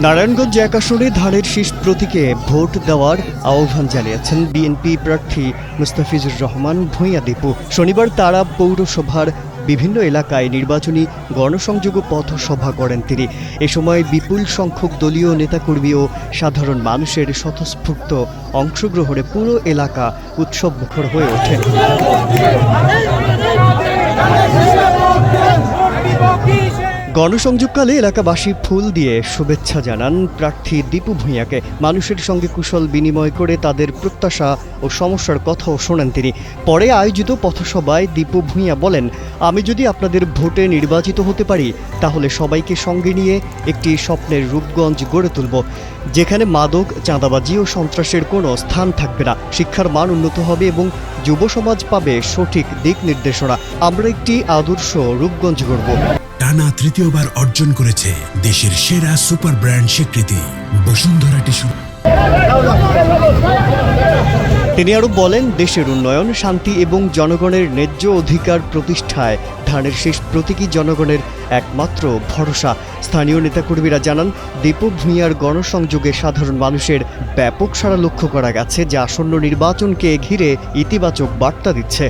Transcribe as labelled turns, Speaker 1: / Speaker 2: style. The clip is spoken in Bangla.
Speaker 1: নারায়ণগঞ্জ এক আসনে ধানের শীষ প্রতীকে ভোট দেওয়ার আহ্বান জানিয়েছেন বিএনপি প্রার্থী মুস্তাফিজুর রহমান ভূঁইয়া দীপু। শনিবার তারা পৌরসভার বিভিন্ন এলাকায় নির্বাচনী গণসংযোগ পথসভা করেন তিনি। এ সময় বিপুল সংখ্যক দলীয় নেতাকর্মী ও সাধারণ মানুষের স্বতঃস্ফূর্ত অংশগ্রহণে পুরো এলাকা উৎসবমুখর হয়ে ওঠে। গণসংযোগকালে এলাকাবাসী ফুল দিয়ে শুভেচ্ছা জানান প্রার্থী দীপু ভূঁইয়াকে। মানুষের সঙ্গে কুশল বিনিময় করে তাদের প্রত্যাশা ও সমস্যার কথাও শোনেন তিনি। পরে আয়োজিত পথসভায় দীপু ভূঁইয়া বলেন, আমি যদি আপনাদের ভোটে নির্বাচিত হতে পারি তাহলে সবাইকে সঙ্গে নিয়ে একটি স্বপ্নের রূপগঞ্জ গড়ে তুলব, যেখানে মাদক, চাঁদাবাজি ও সন্ত্রাসের কোনো স্থান থাকবে না। শিক্ষার মান উন্নত হবে এবং যুব সমাজ পাবে সঠিক দিক নির্দেশনা। আমরা একটি আদর্শ রূপগঞ্জ গড়ব।
Speaker 2: টানা তৃতীয়বার অর্জন করেছে দেশের সেরা সুপার ব্র্যান্ড স্বীকৃতি বসুন্ধরা টিস্যু।
Speaker 1: তিনি আরও বলেন, দেশের উন্নয়ন, শান্তি এবং জনগণের ন্যায্য অধিকার প্রতিষ্ঠায় ধানের শীষ প্রতীকী জনগণের একমাত্র ভরসা। স্থানীয় নেতাকর্মীরা জানান, দীপু ভূঁইয়ার গণসংযোগে সাধারণ মানুষের ব্যাপক সাড়া লক্ষ্য করা গেছে, যা আসন্ন নির্বাচনকে ঘিরে ইতিবাচক বার্তা দিচ্ছে।